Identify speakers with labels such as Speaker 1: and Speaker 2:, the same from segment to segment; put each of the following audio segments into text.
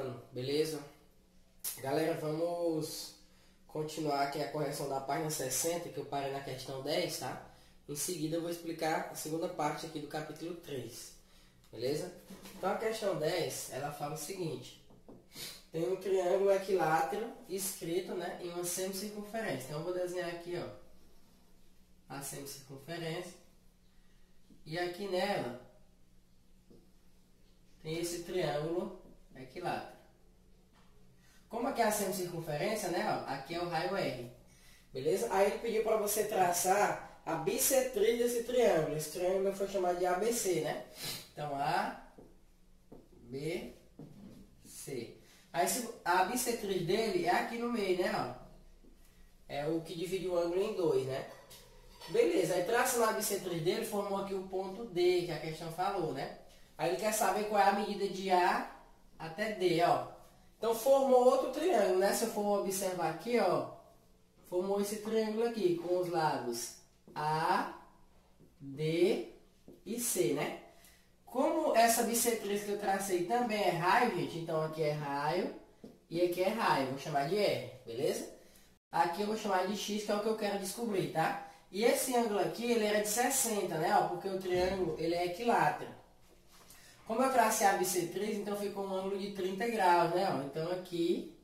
Speaker 1: plano, beleza? Galera, vamos continuar aqui a correção da página 60, que eu parei na questão 10, tá? Em seguida eu vou explicar a segunda parte aqui do capítulo 3, beleza? Então a questão 10, ela fala o seguinte: tem um triângulo equilátero escrito, né, em uma semicircunferência. Então eu vou desenhar aqui, ó, a semicircunferência. E aqui nela tem esse triângulo equilátero. Como aqui é a semicircunferência, né, ó, aqui é o raio R, beleza? Aí ele pediu para você traçar a bissetriz desse triângulo. Esse triângulo foi chamado de ABC, né? Então A, B, C. Aí a bissetriz dele é aqui no meio, né, ó? É o que divide o ângulo em dois, né? Beleza, aí traçando a bissetriz dele, formou aqui o ponto D, que a questão falou, né? Aí ele quer saber qual é a medida de A até D, ó. Então formou outro triângulo, né? Se eu for observar aqui, ó, formou esse triângulo aqui, com os lados A, D e C, né? Como essa bissetriz que eu tracei também é raio, gente, então aqui é raio e aqui é raio, vou chamar de R, beleza? Aqui eu vou chamar de X, que é o que eu quero descobrir, tá? E esse ângulo aqui, ele era de 60, né? Ó, porque o triângulo, ele é equilátero. Como eu tracei a bissetriz, então ficou um ângulo de 30 graus, né? Ó, então aqui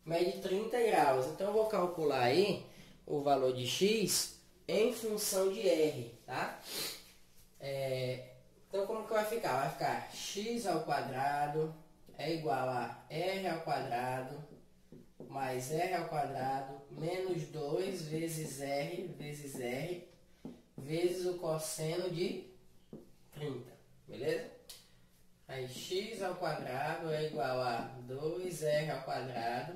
Speaker 1: mede 30 graus. Então eu vou calcular aí o valor de X em função de R, tá? Então como que vai ficar? Vai ficar x ao quadrado é igual a r ao quadrado mais r ao quadrado menos 2 vezes r vezes o cosseno de 30, beleza? Aí x ao quadrado é igual a 2r ao quadrado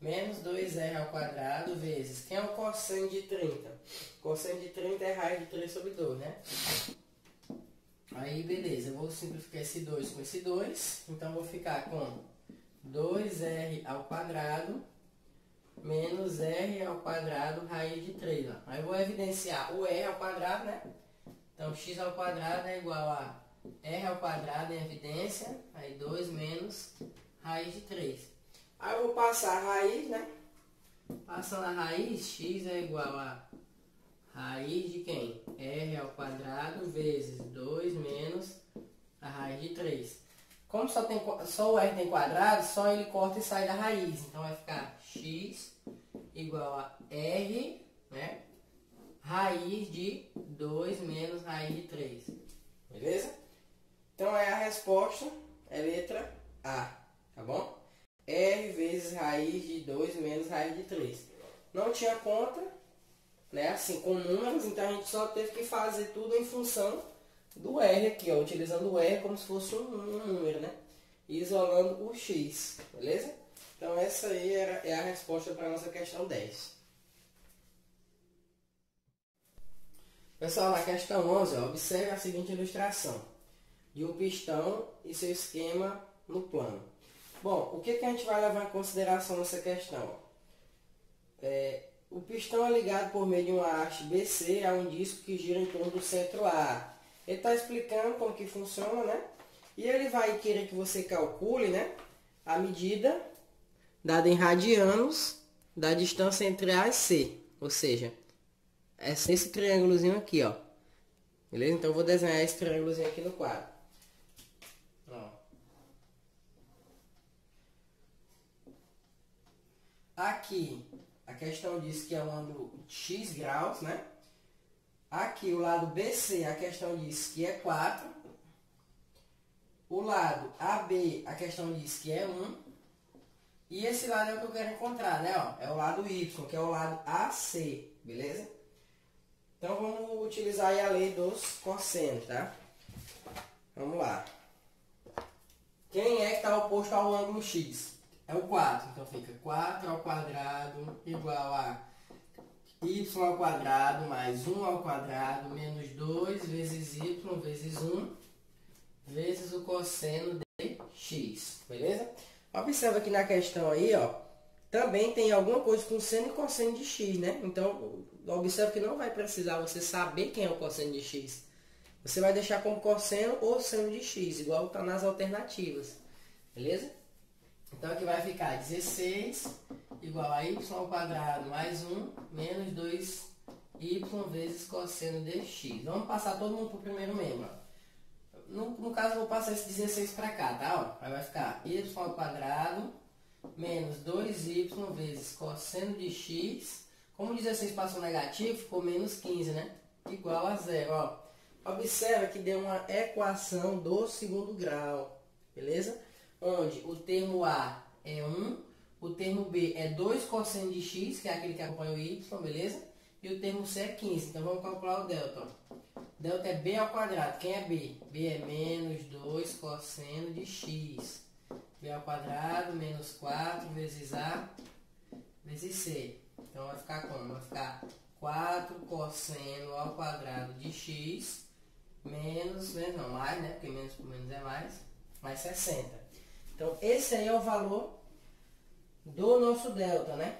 Speaker 1: menos 2r ao quadrado vezes, quem é o cosseno de 30? O cosseno de 30 é raiz de 3 sobre 2, né? Aí beleza, eu vou simplificar esse 2 com esse 2, então eu vou ficar com 2r ao quadrado menos r ao quadrado raiz de 3. Ó. Aí eu vou evidenciar o r ao quadrado, né? Então x ao quadrado é igual a r ao quadrado em evidência, aí 2 menos raiz de 3. Aí eu vou passar a raiz, né? Passando a raiz, x é igual a raiz de quem? R ao quadrado vezes 2 menos a raiz de 3. Como só o R tem quadrado, só ele corta e sai da raiz. Então vai ficar x igual a R, né? Raiz de 2 menos raiz de 3. Beleza? Então a resposta é letra A, tá bom? R vezes raiz de 2 menos raiz de 3. Não tinha conta, né, assim, com números, então a gente só teve que fazer tudo em função do R aqui, ó, utilizando o R como se fosse um número, né, e isolando o X, beleza? Então essa aí é a resposta para a nossa questão 10. Pessoal, na questão 11, ó, observe a seguinte ilustração de um pistão e seu esquema no plano. Bom, o que a gente vai levar em consideração nessa questão? O pistão é ligado por meio de uma haste BC a um disco que gira em torno do centro A. Ele está explicando como que funciona, né? E ele vai querer que você calcule, né, a medida dada em radianos da distância entre A e C. Ou seja, esse triângulozinho aqui, ó. Beleza? Então eu vou desenhar esse triângulozinho aqui no quadro. Ó. Aqui a questão diz que é um ângulo de x graus, né? Aqui o lado BC, a questão diz que é 4. O lado AB, a questão diz que é 1. E esse lado é o que eu quero encontrar, né? Ó, é o lado Y, que é o lado AC, beleza? Então vamos utilizar aí a lei dos cossenos, tá? Vamos lá. Quem é que está oposto ao ângulo X? É o 4, então fica 4 ao quadrado igual a y ao quadrado mais 1 ao quadrado menos 2 vezes y vezes 1 vezes o cosseno de x, beleza? Observa aqui na questão aí, ó, também tem alguma coisa com seno e cosseno de x, né? Então, observa que não vai precisar você saber quem é o cosseno de x. Você vai deixar como cosseno ou seno de x, igual está nas alternativas. beleza? Então aqui vai ficar 16 igual a y ao quadrado mais 1 menos 2y vezes cosseno de x. Vamos passar todo mundo para o primeiro membro. No caso eu vou passar esse 16 para cá, tá? Ó, aí vai ficar y ao quadrado menos 2y vezes cosseno de x. Como 16 passou negativo, ficou menos 15, né? Igual a zero, ó. Observa que deu uma equação do segundo grau, beleza? Onde o termo A é 1, o termo B é 2 cosseno de x, que é aquele que acompanha o y, beleza? E o termo C é 15. Então vamos calcular o delta, ó. Delta é B ao quadrado. Quem é B? B é menos 2 cosseno de x. B ao quadrado menos 4 vezes A vezes C. Então vai ficar como? Vai ficar 4 cosseno ao quadrado de x menos, não, mais, né? Porque menos por menos é mais 60. Então esse aí é o valor do nosso delta, né?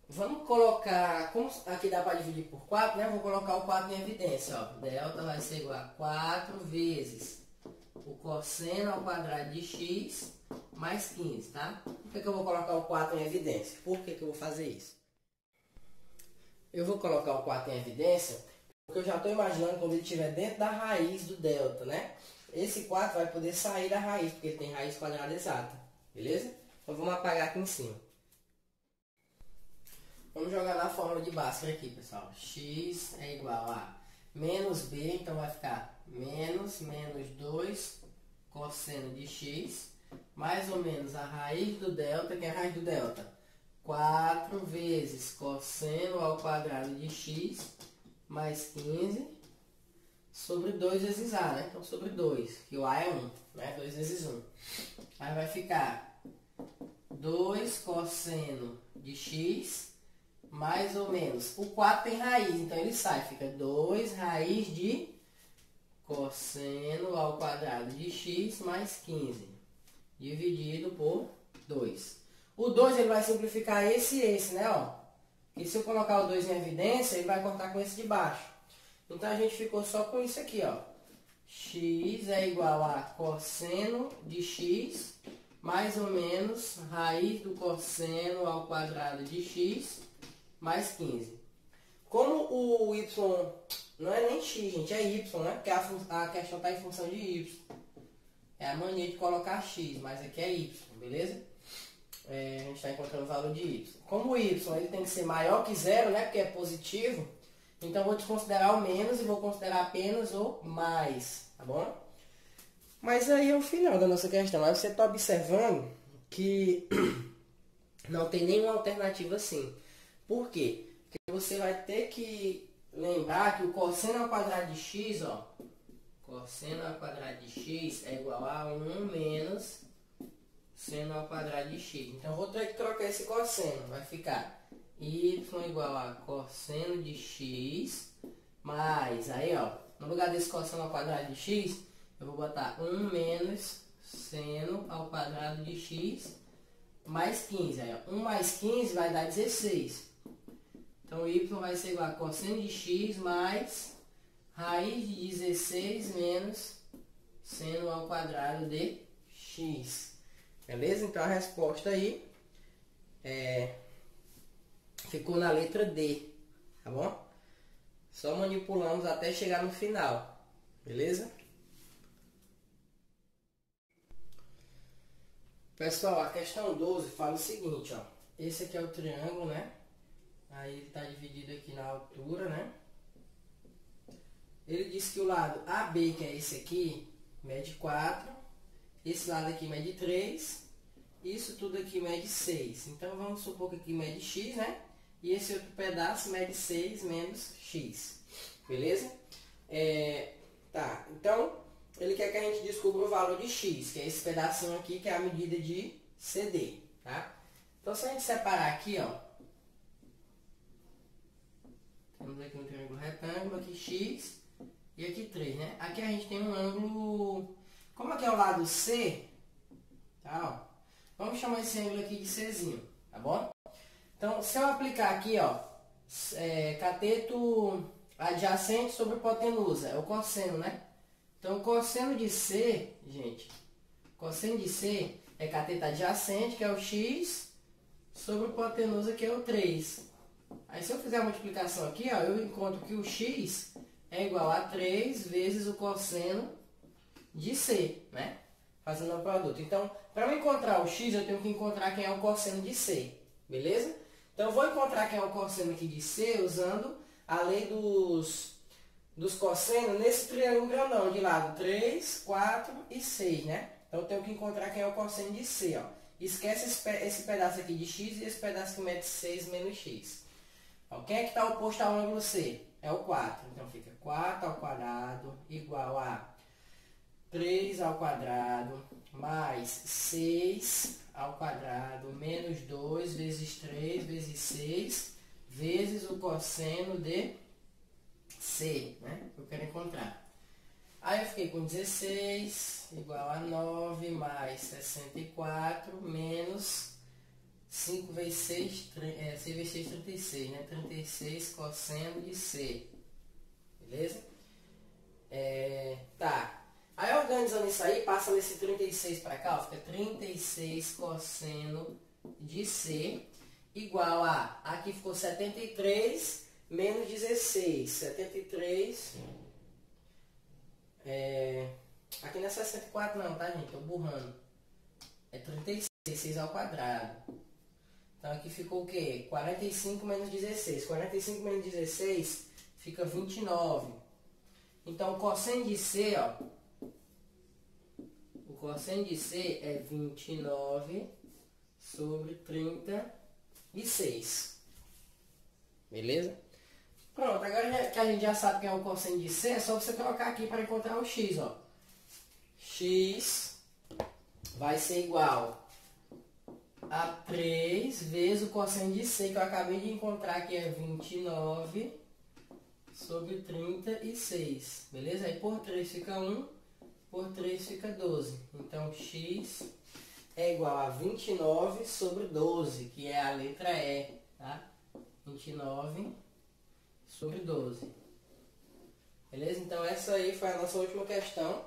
Speaker 1: Vamos colocar, como aqui dá para dividir por 4, né? Vou colocar o 4 em evidência, ó. Delta vai ser igual a 4 vezes o cosseno ao quadrado de x mais 15, tá? Por que eu vou colocar o 4 em evidência? Por que eu vou fazer isso? Eu vou colocar o 4 em evidência porque eu já estou imaginando quando ele estiver dentro da raiz do delta, né? Esse 4 vai poder sair da raiz, porque ele tem raiz quadrada exata, beleza? Então vamos apagar aqui em cima. Vamos jogar na fórmula de Bhaskara aqui, pessoal. X é igual a menos B, então vai ficar menos 2 cosseno de x, mais ou menos a raiz do delta, que é a raiz do delta, 4 vezes cosseno ao quadrado de x, mais 15, sobre 2 vezes A, né? Então sobre 2, que o A é 1, né? 2 vezes 1. Aí vai ficar 2 cosseno de x, mais ou menos, o 4 tem raiz, então ele sai, fica 2 raiz de cosseno ao quadrado de x mais 15, dividido por 2. O 2 ele vai simplificar esse e esse, né? Ó. E se eu colocar o 2 em evidência, ele vai cortar com esse de baixo. Então a gente ficou só com isso aqui, ó. X é igual a cosseno de x, mais ou menos raiz do cosseno ao quadrado de x, mais 15. Como o y não é nem x, gente, é y, né? Porque a questão está em função de y. É a mania de colocar x, mas aqui é y, beleza? A gente está encontrando o valor de y. Como o y ele tem que ser maior que zero, né? Porque é positivo. Então, eu vou desconsiderar o menos e vou considerar apenas o mais, tá bom? Mas aí é o final da nossa questão. Aí você está observando que não tem nenhuma alternativa assim. Por quê? Porque você vai ter que lembrar que o cosseno ao quadrado de x, ó, cosseno ao quadrado de x é igual a 1 menos seno ao quadrado de x. Então, eu vou ter que trocar esse cosseno. Vai ficar y igual a cosseno de x mais, aí ó, no lugar desse cosseno ao quadrado de x, eu vou botar 1 menos seno ao quadrado de x mais 15. Aí, ó, 1 mais 15 vai dar 16. Então, y vai ser igual a cosseno de x mais raiz de 16 menos seno ao quadrado de x. Beleza? Então, a resposta aí ficou na letra D, tá bom? Só manipulamos até chegar no final, beleza? Pessoal, a questão 12 fala o seguinte, ó. Esse aqui é o triângulo, né? Aí ele está dividido aqui na altura, né? Ele diz que o lado AB, que é esse aqui, mede 4. Esse lado aqui mede 3. Isso tudo aqui mede 6. Então, vamos supor que aqui mede x, né? E esse outro pedaço mede 6 menos x. Beleza? Tá, então, ele quer que a gente descubra o valor de x, que é esse pedacinho aqui, que é a medida de CD, tá? Então, se a gente separar aqui, ó, temos aqui um triângulo retângulo, aqui x e aqui 3, né? Aqui a gente tem um ângulo, como aqui é o lado C, tá, ó, vamos chamar esse ângulo aqui de Czinho, tá bom? Então, se eu aplicar aqui, ó, cateto adjacente sobre hipotenusa, é o cosseno, né? Então, cosseno de C, gente, cosseno de C é cateto adjacente, que é o x, sobre o hipotenusa, que é o 3. Aí, se eu fizer a multiplicação aqui, ó, eu encontro que o x é igual a 3 vezes o cosseno de C, né? Fazendo o produto. Então, para eu encontrar o x, eu tenho que encontrar quem é o cosseno de C, beleza? Então, eu vou encontrar quem é o cosseno aqui de C usando a lei dos cossenos nesse triângulo grandão de lado 3, 4 e 6, né? Então, eu tenho que encontrar quem é o cosseno de C, ó. Esquece esse pedaço aqui de x e esse pedaço que mede 6 menos x. Ó, quem é que está oposto ao ângulo C? É o 4. Então, fica 4 ao quadrado igual a 3 ao quadrado mais 6 ao quadrado menos 2 vezes 3 vezes 6 vezes o cosseno de C, né? Que eu quero encontrar. Aí eu fiquei com 16 igual a 9 mais 64 menos 5 vezes 6, 6 vezes 6, 36, né? 36 cosseno de C. Beleza? Tá. Aí organizando isso aí, passa nesse 36 para cá, ó, fica 36 cosseno de C igual a, aqui ficou 73 menos 16. 73, aqui não é 64 não, tá, gente? Tô burrando. É 36, 6 ao quadrado. Então aqui ficou o quê? 45 menos 16. 45 menos 16 fica 29. Então o cosseno de C, ó, o cosseno de C é 29 sobre 36. Beleza? Pronto, agora que a gente já sabe quem é o cosseno de C, é só você trocar aqui para encontrar o x, ó. X vai ser igual a 3 vezes o cosseno de C, que eu acabei de encontrar, que é 29 sobre 36. Beleza? Aí por 3 fica 1, por 3 fica 12. Então, x é igual a 29 sobre 12, que é a letra E, tá? 29 sobre 12. Beleza? Então, essa aí foi a nossa última questão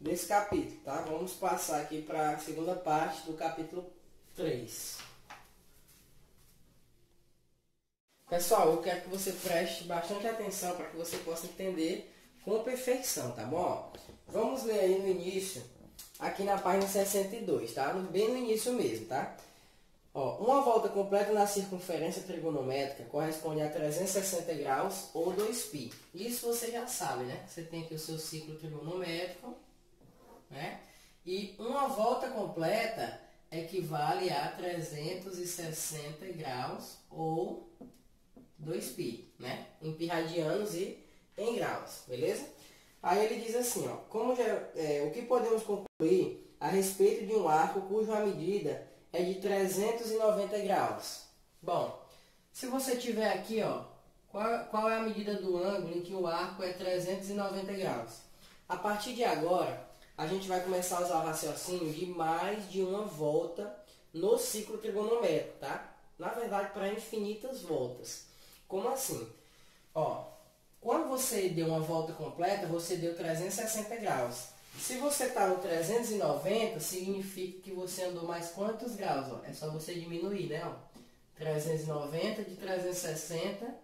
Speaker 1: desse capítulo, tá? Vamos passar aqui para a segunda parte do capítulo 3. Pessoal, eu quero que você preste bastante atenção para que você possa entender com perfeição, tá bom? Vamos ler aí no início, aqui na página 62, tá? Bem no início mesmo, tá? Ó, uma volta completa na circunferência trigonométrica corresponde a 360 graus ou 2π. Isso você já sabe, né? Você tem aqui o seu ciclo trigonométrico, né? E uma volta completa equivale a 360 graus ou 2π, né? Em π radianos e em graus, beleza? Aí ele diz assim, ó, o que podemos concluir a respeito de um arco cuja medida é de 390 graus? Bom, se você tiver aqui, ó, qual é a medida do ângulo em que o arco é 390 graus? A partir de agora, a gente vai começar a usar o raciocínio de mais de uma volta no ciclo trigonométrico, tá? Na verdade, para infinitas voltas. Como assim? Ó, quando você deu uma volta completa, você deu 360 graus. Se você está no 390, significa que você andou mais quantos graus? Ó? É só você diminuir, né? Ó. 390 de 360.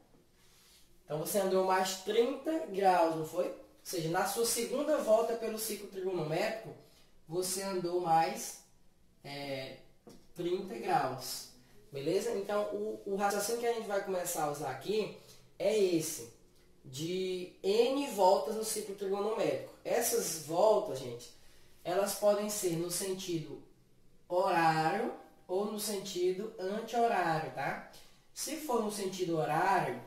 Speaker 1: Então, você andou mais 30 graus, não foi? Ou seja, na sua segunda volta pelo ciclo trigonométrico, você andou mais 30 graus. Beleza? Então, o raciocínio que a gente vai começar a usar aqui é esse, de N voltas no ciclo trigonométrico. Essas voltas, gente, elas podem ser no sentido horário ou no sentido anti-horário, tá? Se for no sentido horário,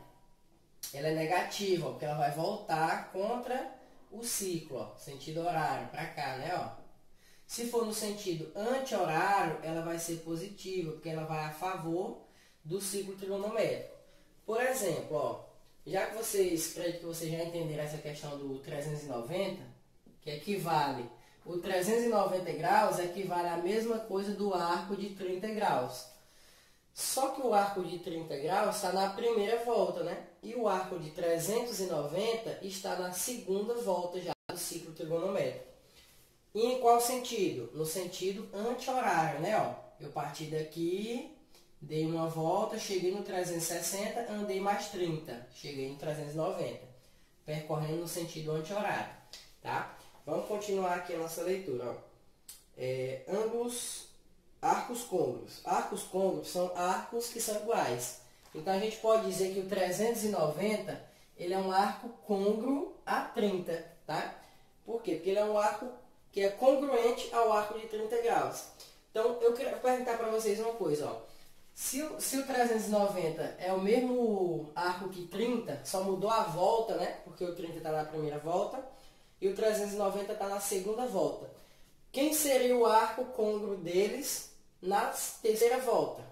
Speaker 1: ela é negativa, porque ela vai voltar contra o ciclo, ó, sentido horário, para cá, né, ó. Se for no sentido anti-horário, ela vai ser positiva, porque ela vai a favor do ciclo trigonométrico. Por exemplo, ó, já que vocês, creio que vocês já entenderam essa questão do 390, que equivale, o 390 graus equivale à mesma coisa do arco de 30 graus. Só que o arco de 30 graus está na primeira volta, né? E o arco de 390 está na segunda volta já do ciclo ciclo trigonométrico. E em qual sentido? No sentido anti-horário, né? Ó, eu parti daqui, dei uma volta, cheguei no 360, andei mais 30, cheguei no 390, percorrendo no sentido anti-horário, tá? Vamos continuar aqui a nossa leitura, ó. Arcos côngruos. Arcos côngruos são arcos que são iguais. Então a gente pode dizer que o 390 ele é um arco côngruo a 30, tá? Por quê? Porque ele é um arco que é congruente ao arco de 30 graus. Então eu quero perguntar para vocês uma coisa, ó. Se o 390 é o mesmo arco que 30, só mudou a volta, né? Porque o 30 está na primeira volta e o 390 está na segunda volta. Quem seria o arco côngruo deles na terceira volta?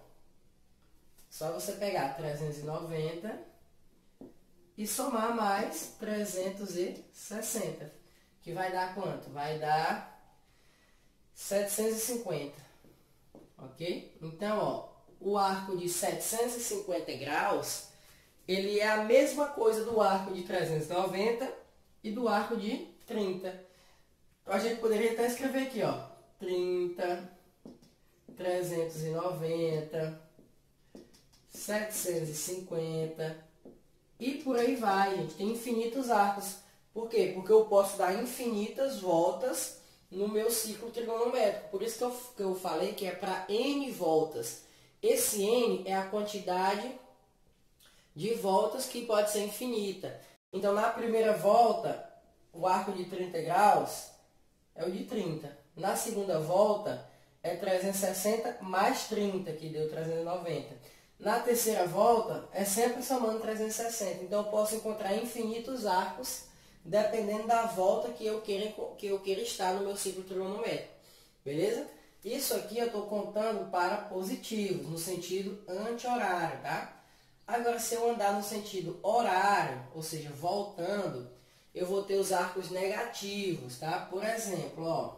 Speaker 1: Só você pegar 390 e somar mais 360, que vai dar quanto? Vai dar 750, ok? Então, ó, o arco de 750 graus, ele é a mesma coisa do arco de 390 e do arco de 30. A gente poderia até escrever aqui, ó, 30, 390, 750 e por aí vai, gente. Tem infinitos arcos. Por quê? Porque eu posso dar infinitas voltas no meu ciclo trigonométrico. Por isso que eu falei que é para N voltas. Esse N é a quantidade de voltas que pode ser infinita. Então, na primeira volta, o arco de 30 graus é o de 30. Na segunda volta, é 360 mais 30, que deu 390. Na terceira volta, é sempre somando 360. Então, eu posso encontrar infinitos arcos, dependendo da volta que eu queira estar no meu ciclo trigonométrico. Beleza? Isso aqui eu estou contando para positivos, no sentido anti-horário, tá? Agora, se eu andar no sentido horário, ou seja, voltando, eu vou ter os arcos negativos, tá? Por exemplo, ó,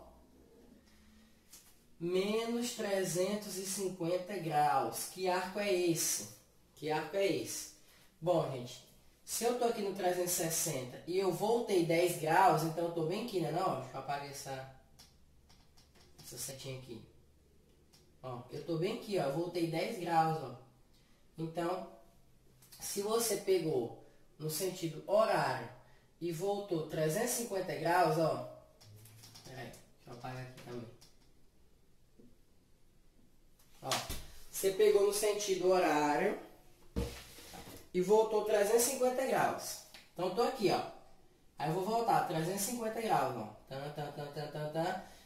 Speaker 1: menos 350 graus. Que arco é esse? Que arco é esse? Bom, gente, se eu estou aqui no 360 e eu voltei 10 graus, então eu estou bem aqui, né? Não, deixa eu apagar essa setinha aqui. Ó, eu estou bem aqui, ó, eu voltei 10 graus, ó. Então, se você pegou no sentido horário e voltou 350 graus, ó. Peraí, deixa eu apagar aqui também. Ó, você pegou no sentido horário e voltou 350 graus. Então, eu tô aqui, ó. Aí eu vou voltar 350 graus, ó.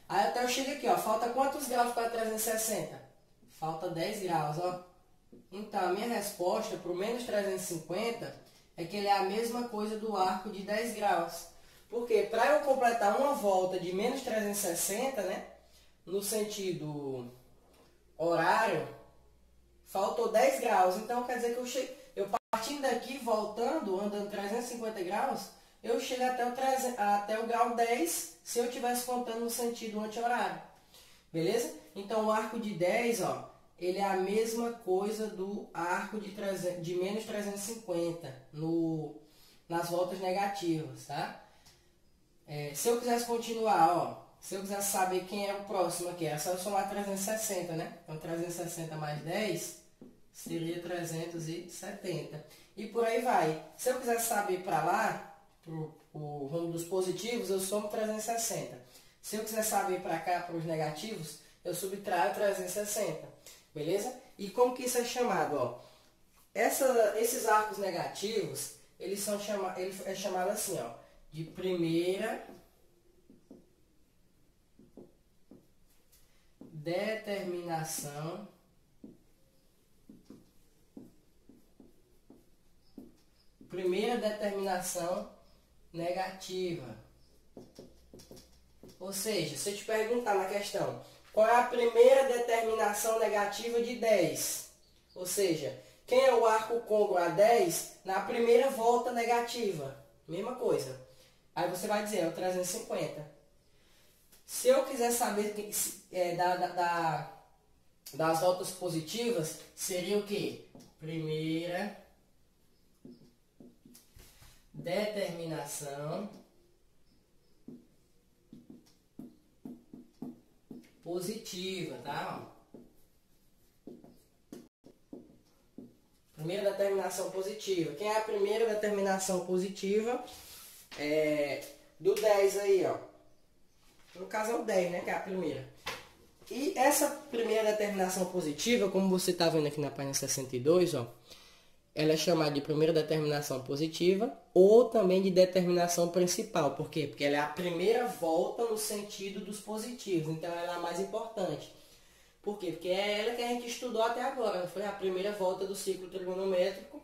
Speaker 1: Aí até eu chego aqui, ó. Falta quantos graus para 360? Falta 10 graus, ó. Então, a minha resposta para o menos 350 é que ele é a mesma coisa do arco de 10 graus. Porque para eu completar uma volta de menos 360, né? No sentido horário, faltou 10 graus. Então, quer dizer que eu partindo daqui, voltando, andando 350 graus, eu chego até o grau 10 se eu estivesse contando no sentido anti-horário. Beleza? Então, o arco de 10, ó, ele é a mesma coisa do arco de menos 350 nas voltas negativas, tá? Se eu quisesse continuar, ó, se eu quisesse saber quem é o próximo aqui, era só eu somar 360, né? Então, 360 mais 10 seria 370. E por aí vai. Se eu quisesse saber para lá, o rumo dos positivos, eu somo 360. Se eu quiser saber para cá, para os negativos, eu subtraio 360. Beleza? E como que isso é chamado? Ó? Esses arcos negativos, ele é chamado assim, ó, de primeira determinação negativa. Ou seja, se eu te perguntar na questão, qual é a primeira determinação negativa de 10? Ou seja, quem é o arco côngruo a 10 na primeira volta negativa? Mesma coisa. Aí você vai dizer, é o 350. Se eu quiser saber das voltas positivas, seria o quê? Primeira determinação positiva, tá? Primeira determinação positiva. Quem é a primeira determinação positiva? Do 10 aí, ó. No caso é o 10, né? Que é a primeira. E essa primeira determinação positiva, como você está vendo aqui na página 62, ó, ela é chamada de primeira determinação positiva ou também de determinação principal. Por quê? Porque ela é a primeira volta no sentido dos positivos. Então ela é a mais importante. Por quê? Porque é ela que a gente estudou até agora. Foi a primeira volta do ciclo trigonométrico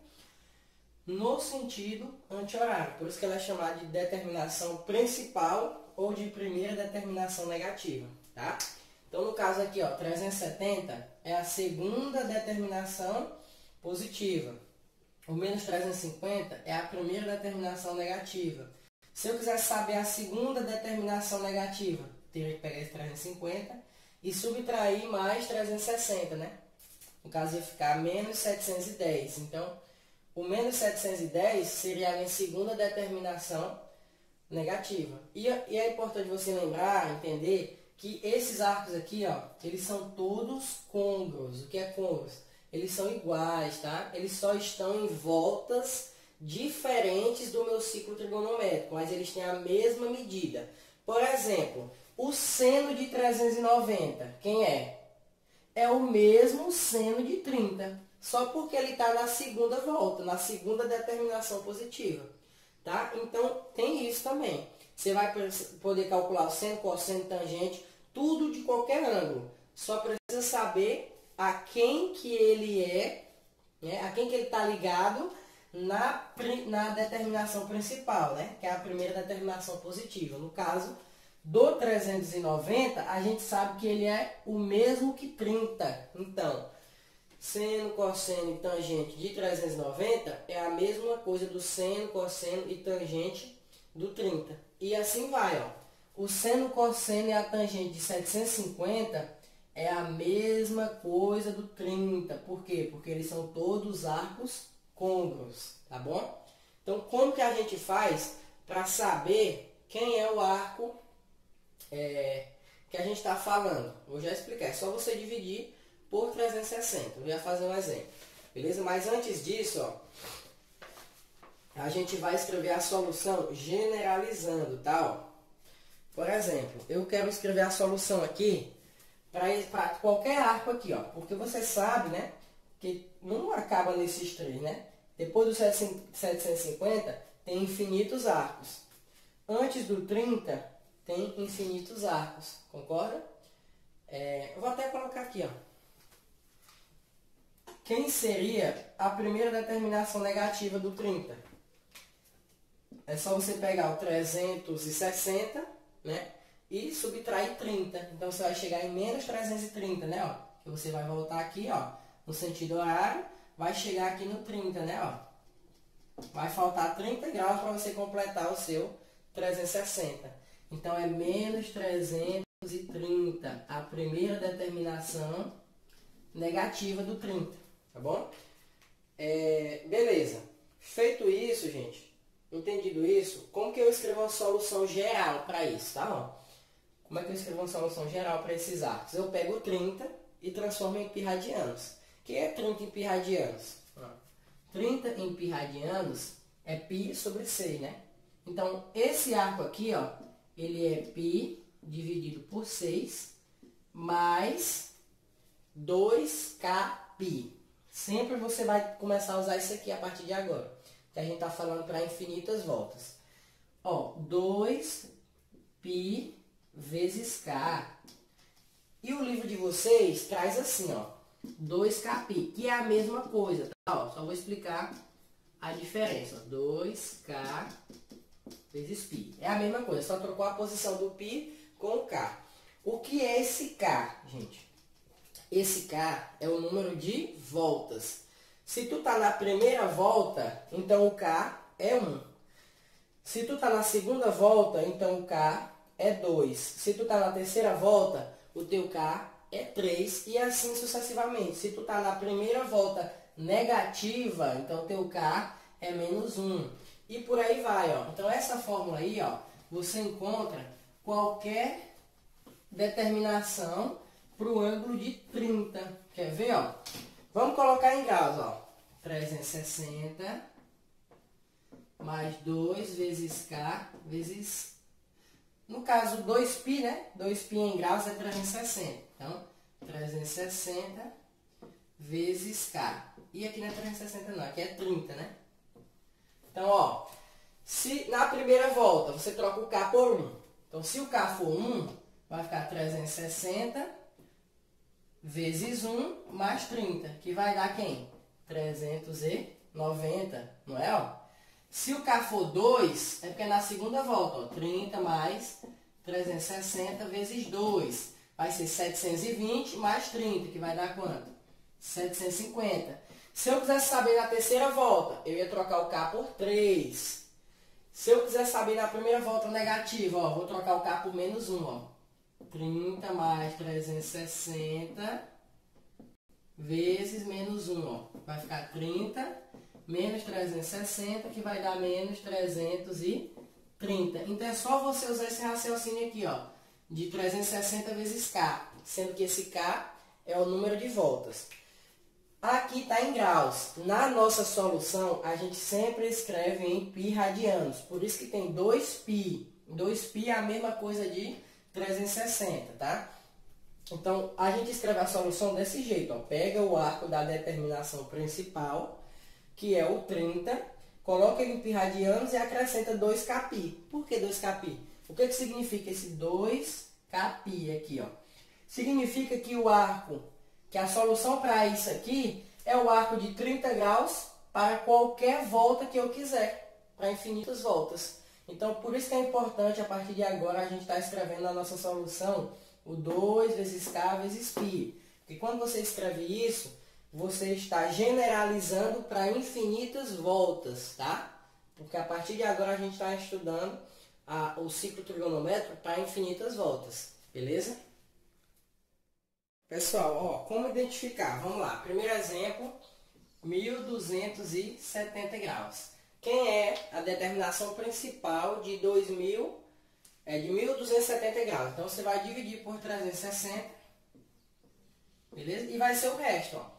Speaker 1: no sentido anti-horário. Por isso que ela é chamada de determinação principal ou de primeira determinação negativa. Tá? Então no caso aqui, ó, 370 é a segunda determinação positiva. O menos 350 é a primeira determinação negativa. Se eu quiser saber a segunda determinação negativa, teria que pegar esse 350 e subtrair mais 360, né? No caso ia ficar menos 710. Então, o menos 710 seria a minha segunda determinação negativa. E é importante você lembrar, entender, que esses arcos aqui, ó, eles são todos côngruos. O que é côngruos? Eles são iguais, tá? Eles só estão em voltas diferentes do meu ciclo trigonométrico, mas eles têm a mesma medida. Por exemplo, o seno de 390, quem é? É o mesmo seno de 30, só porque ele está na segunda volta, na segunda determinação positiva, tá? Então, tem isso também. Você vai poder calcular o seno, cosseno, tangente, tudo de qualquer ângulo. Só precisa saber a quem que ele é, né? A quem que ele está ligado na determinação principal, né? Que é a primeira determinação positiva. No caso do 390, a gente sabe que ele é o mesmo que 30. Então, seno, cosseno e tangente de 390 é a mesma coisa do seno, cosseno e tangente do 30. E assim vai, ó. O seno, cosseno e a tangente de 750 é a mesma coisa do 30. Por quê? Porque eles são todos arcos côngruos, tá bom? Então, como que a gente faz para saber quem é o arco que a gente está falando? Vou já explicar. É só você dividir por 360. Vou já fazer um exemplo. Beleza? Mas antes disso, ó, a gente vai escrever a solução generalizando, tá? Ó. Por exemplo, eu quero escrever a solução aqui para qualquer arco aqui, ó. Porque você sabe, né, que não acaba nesses três, né? Depois do 750 tem infinitos arcos. Antes do 30 tem infinitos arcos, concorda? Eu vou até colocar aqui, ó. Quem seria a primeira determinação negativa do 30? É só você pegar o 360, né? E subtrair 30. Então você vai chegar em menos 330, né? Ó, que você vai voltar aqui, ó, no sentido horário, vai chegar aqui no 30, né? Ó. Vai faltar 30 graus para você completar o seu 360. Então é menos 330, a primeira determinação negativa do 30, tá bom? Beleza. Feito isso, gente, entendido isso, como que eu escrevo uma solução geral para isso, tá bom? Como é que eu escrevo uma solução geral para esses arcos? Eu pego 30 e transformo em pi radianos. O que é 30 em pi radianos? 30 em pi radianos é pi sobre 6, né? Então, esse arco aqui, ó, ele é pi dividido por 6 mais 2k pi. Sempre você vai começar a usar isso aqui a partir de agora. Que a gente está falando para infinitas voltas. Ó, 2π vezes k. E o livro de vocês traz assim, ó, 2kπ, que é a mesma coisa, tá? Ó, só vou explicar a diferença. 2k vezes π. É a mesma coisa, só trocou a posição do π com o k. O que é esse k, gente? Esse k é o número de voltas. Se tu tá na primeira volta, então o k é 1. Se tu tá na segunda volta, então o k é 2. Se tu tá na terceira volta, o teu k é 3 e assim sucessivamente. Se tu tá na primeira volta negativa, então o teu k é menos 1. E por aí vai, ó. Então essa fórmula aí, ó, você encontra qualquer determinação para o ângulo de 30. Quer ver, ó? Vamos colocar em graus, ó. 360 mais 2 vezes K vezes... No caso, 2π, né? 2π em graus é 360. Então, 360 vezes K. E aqui não é 360 não, aqui é 30, né? Então, ó, se na primeira volta você troca o K por 1. Então, se o K for 1, vai ficar 360 vezes 1 mais 30, que vai dar quem? 390, não é? Ó? Se o K for 2, é porque é na segunda volta, ó, 30 mais 360 vezes 2. Vai ser 720 mais 30, que vai dar quanto? 750. Se eu quisesse saber na terceira volta, eu ia trocar o K por 3. Se eu quiser saber na primeira volta negativa, ó, vou trocar o K por menos 1. Ó. 30 mais 360 vezes menos 1. Ó. Vai ficar 30 menos 360, que vai dar menos 330. Então é só você usar esse raciocínio aqui, ó, de 360 vezes K, sendo que esse K é o número de voltas. Aqui está em graus. Na nossa solução, a gente sempre escreve em π radianos. Por isso que tem 2π. 2π é a mesma coisa de 360, tá? Então, a gente escreve a solução desse jeito, ó. Pega o arco da determinação principal, que é o 30, coloca ele em π radianos e acrescenta 2kπ. Por que 2kπ? O que significa esse 2kπ aqui, ó? Significa que o arco, que a solução para isso aqui é o arco de 30 graus para qualquer volta que eu quiser, para infinitas voltas. Então, por isso que é importante, a partir de agora, a gente estar escrevendo na nossa solução o 2 vezes K vezes π. Porque quando você escreve isso, você está generalizando para infinitas voltas, tá? Porque a partir de agora a gente está estudando o ciclo trigonométrico para infinitas voltas, beleza? Pessoal, ó, como identificar? Vamos lá, primeiro exemplo, 1270 graus. Quem é a determinação principal de 1270 graus? Então, você vai dividir por 360, beleza? E vai ser o resto, ó.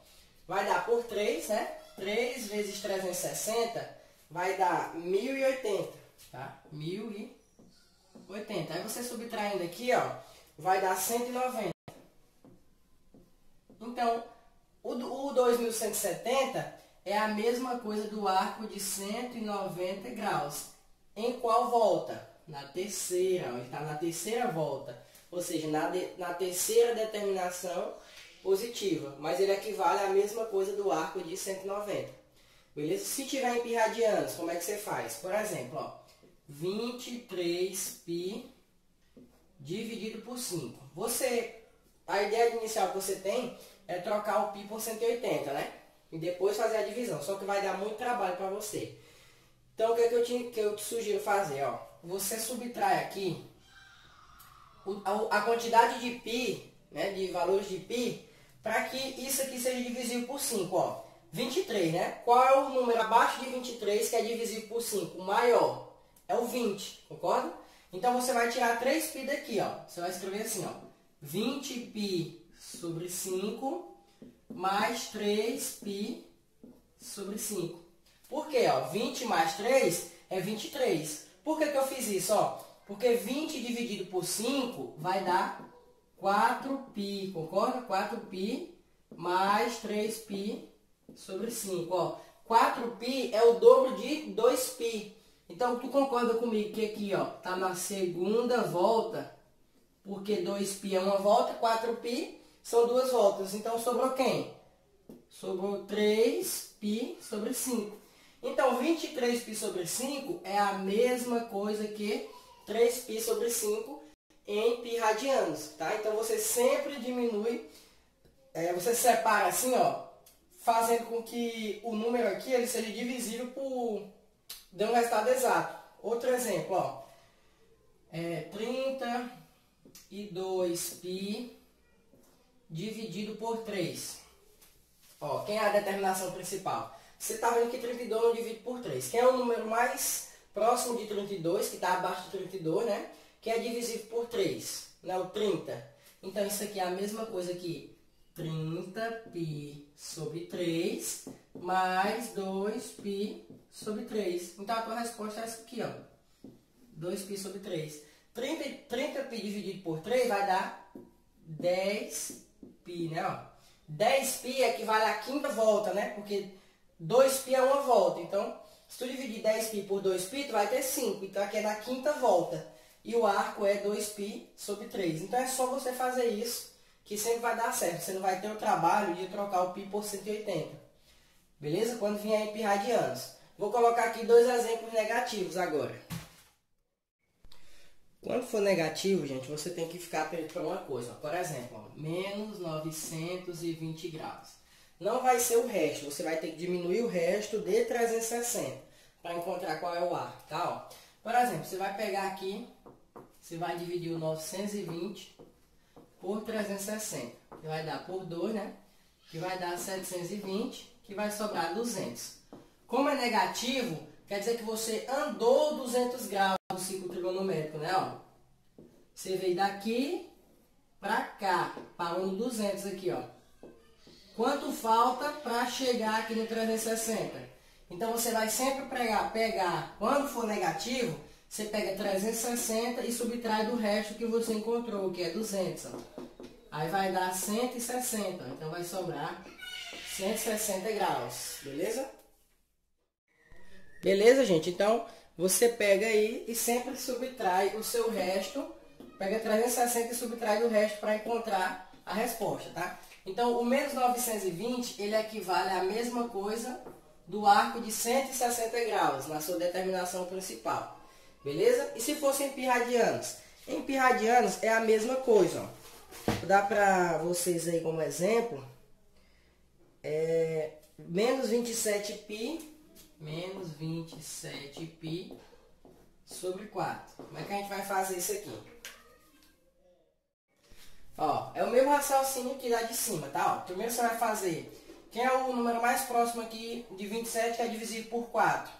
Speaker 1: Vai dar por 3, né? 3 vezes 360 vai dar 1080, tá? 1080. Aí você subtraindo aqui, ó, vai dar 190. Então, o 2170 é a mesma coisa do arco de 190 graus. Em qual volta? Na terceira, ó, ele está na terceira volta. Ou seja, na terceira determinação positiva, mas ele equivale à mesma coisa do arco de 190. Beleza? Se tiver em π radianos, como é que você faz? Por exemplo, ó, 23π dividido por 5. A ideia inicial que você tem é trocar o π por 180, né? E depois fazer a divisão, só que vai dar muito trabalho para você. Então, o que eu te sugiro fazer? Ó, você subtrai aqui a quantidade de π, né, de valores de π, para que isso aqui seja divisível por 5, ó. 23, né? Qual é o número abaixo de 23 que é divisível por 5? O maior é o 20, concorda? Então, você vai tirar 3π daqui, ó. Você vai escrever assim, ó. 20π sobre 5 mais 3π sobre 5. Por quê? Ó, 20 mais 3 é 23. Por que eu fiz isso? Ó? Porque 20 dividido por 5 vai dar 4π, concorda? 4π mais 3π sobre 5. Ó. 4π é o dobro de 2π. Então, tu concorda comigo que aqui está na segunda volta, porque 2π é uma volta, 4π são duas voltas. Então, sobrou quem? Sobrou 3π sobre 5. Então, 23π sobre 5 é a mesma coisa que 3π sobre 5 em π radianos, tá? Então, você sempre diminui, você separa assim, ó, fazendo com que o número aqui ele seja divisível por... dê um resultado exato. Outro exemplo, ó, 32π dividido por 3. Ó, quem é a determinação principal? Você está vendo que 32 não divide por 3. Quem é o número mais próximo de 32, que está abaixo de 32, né? Que é divisível por 3. não é o 30? Então, isso aqui é a mesma coisa que 30π sobre 3 mais 2π sobre 3. Então, a tua resposta é essa aqui, ó. 2π sobre 3. 30π dividido por 3 vai dar 10π, né? Ó. 10π equivale à quinta volta, né? Porque 2π é uma volta. Então, se tu dividir 10π por 2π, tu vai ter 5. Então, aqui é na quinta volta. E o arco é 2π sobre 3. Então, é só você fazer isso, que sempre vai dar certo. Você não vai ter o trabalho de trocar o π por 180. Beleza? Quando vier em π radianos. Vou colocar aqui dois exemplos negativos agora. Quando for negativo, gente, você tem que ficar atento para uma coisa. Ó. Por exemplo, ó, menos 920 graus. Não vai ser o resto. Você vai ter que diminuir o resto de 360 para encontrar qual é o arco, tá? Ó. Por exemplo, você vai pegar aqui, você vai dividir o 920 por 360, que vai dar por 2, né? Que vai dar 720, que vai sobrar 200. Como é negativo, quer dizer que você andou 200 graus no ciclo trigonométrico, né? Ó. Você veio daqui para cá, parando 200 aqui, ó. Quanto falta para chegar aqui no 360? Então, você vai sempre pegar, quando for negativo, você pega 360 e subtrai do resto que você encontrou, que é 200. Ó. Aí vai dar 160, então vai sobrar 160 graus, beleza? Beleza, gente? Então, você pega aí e sempre subtrai o seu resto, pega 360 e subtrai do resto para encontrar a resposta, tá? Então, o menos 920, ele equivale à mesma coisa do arco de 160 graus, na sua determinação principal. Beleza? E se fosse em π radianos? Em π radianos é a mesma coisa, ó. Vou dar para vocês aí como exemplo. Menos 27π, menos 27π sobre 4. Como é que a gente vai fazer isso aqui? Ó, é o mesmo raciocínio que lá de cima, tá? Ó, primeiro você vai fazer... Quem é o número mais próximo aqui de 27 que é divisível por 4?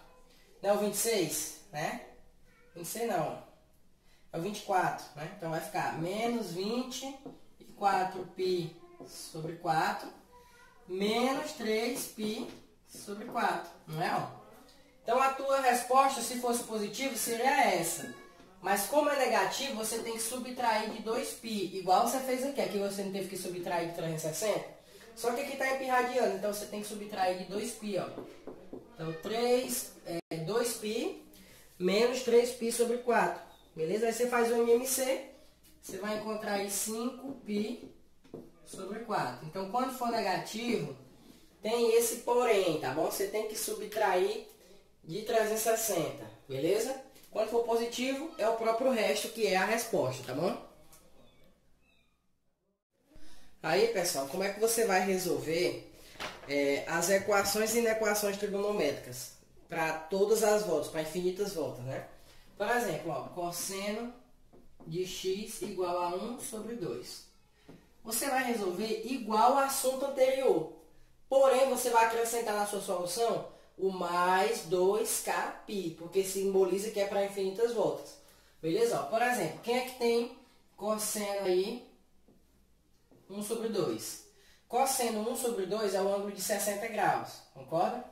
Speaker 1: Não é o 26, né? 26 não. É o 24, né? Então vai ficar menos 24π sobre 4 menos 3π sobre 4, não é? Ó? Então a tua resposta, se fosse positivo, seria essa. Mas como é negativo, você tem que subtrair de 2π, igual você fez aqui. Aqui você não teve que subtrair de 360. Só que aqui está em π radiano, então você tem que subtrair de 2π, ó. Então 2π menos 3π sobre 4. Beleza? Aí você faz o MMC, você vai encontrar aí 5π sobre 4. Então quando for negativo, tem esse porém, tá bom? Você tem que subtrair de 360, beleza? Quando for positivo, é o próprio resto que é a resposta, tá bom? Aí, pessoal, como é que você vai resolver as equações e inequações trigonométricas para todas as voltas, para infinitas voltas, né? Por exemplo, ó, cosseno de x igual a 1 sobre 2. Você vai resolver igual ao assunto anterior, porém você vai acrescentar na sua solução o mais 2kπ, porque simboliza que é para infinitas voltas. Beleza? Ó, por exemplo, quem é que tem cosseno aí 1 sobre 2? Cosseno 1 sobre 2 é o ângulo de 60 graus, concorda?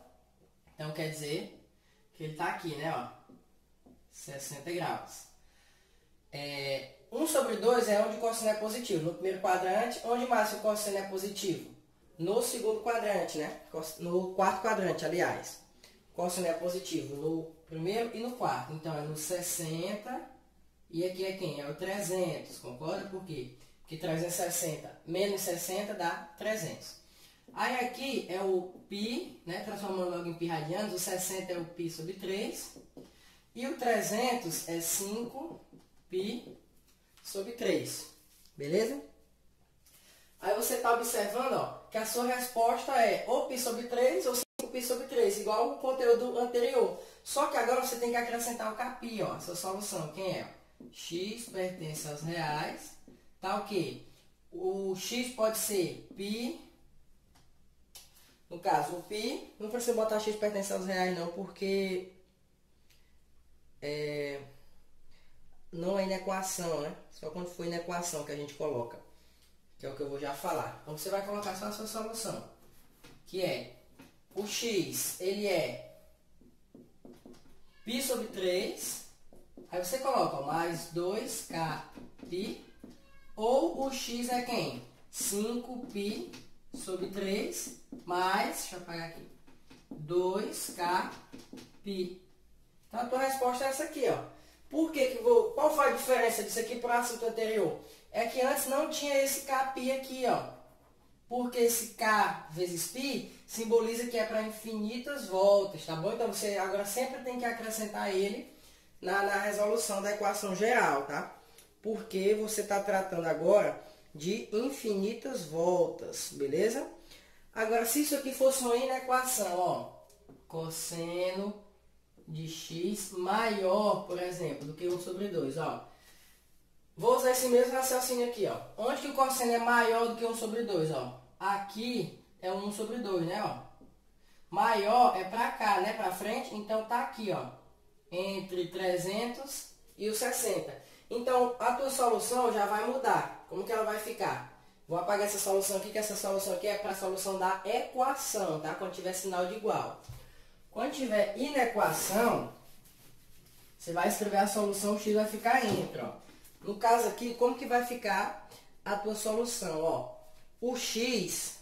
Speaker 1: Então quer dizer que ele está aqui, né? Ó, 60 graus. 1 sobre 2 é onde o cosseno é positivo, no primeiro quadrante. Onde mais o cosseno é positivo? No segundo quadrante, né? No quarto quadrante, aliás. O cosseno é positivo no primeiro e no quarto. Então, é no 60 e aqui é quem? É o 300, concorda? Por quê? Porque 360 menos 60 dá 300. Aí aqui é o π, né? Transformando logo em π radianos, o 60 é o π sobre 3. E o 300 é 5π sobre 3. Beleza? Aí você está observando, ó, que a sua resposta é ou π sobre 3 ou 5π sobre 3, igual o conteúdo anterior. Só que agora você tem que acrescentar o κπ, ó, essa solução. Quem é? X pertence aos reais. Tá o quê? O x pode ser π. No caso, o π, não precisa botar x pertence aos reais não, porque não é inequação, né? Só quando for inequação que a gente coloca. Que é o que eu vou já falar. Então você vai colocar só a sua solução. Que é, o x, ele é π sobre 3. Aí você coloca ó, mais 2k π. Ou o x é quem? 5π sobre 3 mais, deixa eu apagar aqui, 2k π. Então a tua resposta é essa aqui, ó. Por que que qual foi a diferença disso aqui para o assunto anterior? É que antes não tinha esse kπ aqui, ó. Porque esse k vezes π simboliza que é para infinitas voltas, tá bom? Então você agora sempre tem que acrescentar ele na resolução da equação geral, tá? Porque você está tratando agora de infinitas voltas, beleza? Agora, se isso aqui fosse uma inequação, ó, cosseno de x maior, por exemplo, do que 1 sobre 2, ó. Vou usar esse mesmo raciocínio aqui, ó. Onde que o cosseno é maior do que 1 sobre 2, ó? Aqui é 1 sobre 2, né, ó? Maior é para cá, né, para frente, então tá aqui, ó, entre 300 e o 60. Então, a tua solução já vai mudar. Como que ela vai ficar? Vou apagar essa solução aqui, que essa solução aqui é para a solução da equação, tá? Quando tiver sinal de igual. Quando tiver inequação, você vai escrever a solução, o x vai ficar entre, ó. No caso aqui, como que vai ficar a tua solução, ó? O x,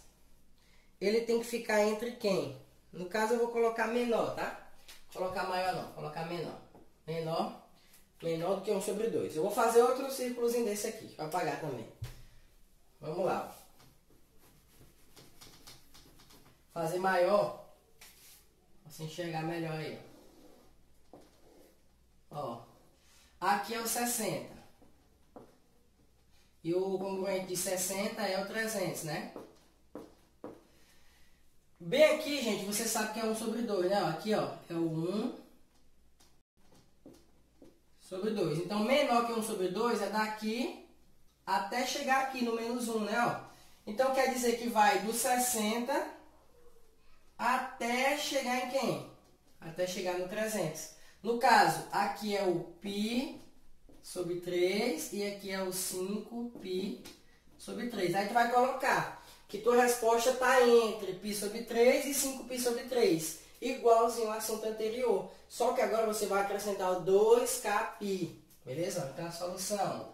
Speaker 1: ele tem que ficar entre quem? No caso, eu vou colocar menor, tá? Vou colocar maior não, vou colocar menor. Menor do que 1 sobre 2. Eu vou fazer outro círculozinho desse aqui, para apagar também. Vamos lá. Fazer maior, para você enxergar melhor aí. Ó, aqui é o 60. E o congruente de 60 é o 300, né? Bem aqui, gente, você sabe que é 1 sobre 2, né? Aqui, ó, é o 1 sobre 2. Então, menor que 1 sobre 2 é daqui até chegar aqui no menos 1, né? Ó. Então, quer dizer que vai do 60 até chegar em quem? Até chegar no 300. No caso, aqui é o π sobre 3 e aqui é o 5π sobre 3. Aí tu vai colocar que tua resposta está entre π sobre 3 e 5π sobre 3. Igualzinho ao assunto anterior. Só que agora você vai acrescentar o 2kπ. Beleza? Então a solução.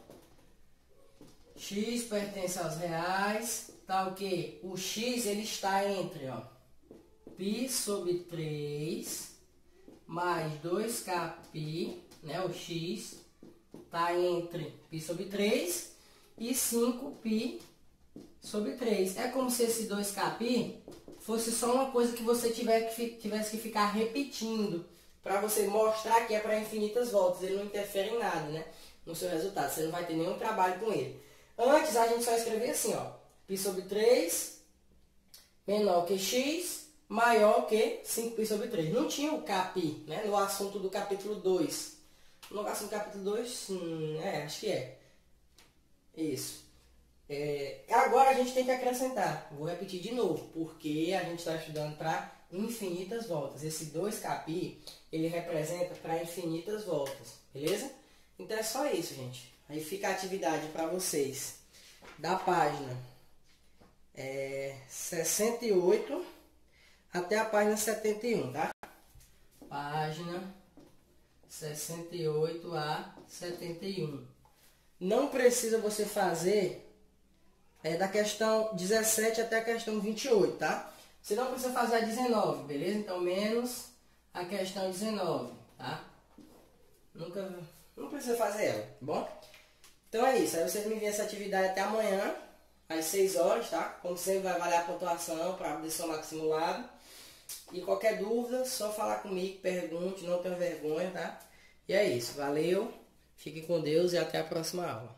Speaker 1: X pertence aos reais. Tá o quê? O x ele está entre, ó, π sobre 3 mais 2kπ, né? O x está entre π sobre 3 e 5π sobre 3. É como se esse 2kπ fosse só uma coisa que você tivesse que ficar repetindo para você mostrar que é para infinitas voltas. Ele não interfere em nada, né, no seu resultado. Você não vai ter nenhum trabalho com ele. Antes a gente só escrevia assim, ó, π sobre 3 menor que x maior que 5π sobre 3. Não tinha o kπ, né, no assunto do capítulo 2. No assunto do capítulo 2, acho que é. Isso. Agora a gente tem que acrescentar. Vou repetir de novo, porque a gente está estudando para infinitas voltas. Esse 2kπ, ele representa para infinitas voltas, beleza? Então é só isso, gente. Aí fica a atividade para vocês da página 68 até a página 71, tá? Página 68 a 71. Não precisa você fazer da questão 17 até a questão 28, tá? Você não precisa fazer a 19, beleza? Então, menos a questão 19, tá? Não precisa fazer ela, tá bom? Então é isso. Aí vocês me enviam essa atividade até amanhã, às 6 horas, tá? Como sempre, vai valer a pontuação para poder somar com o simulado. E qualquer dúvida, só falar comigo, pergunte, não tenha vergonha, tá? E é isso. Valeu, fique com Deus e até a próxima aula.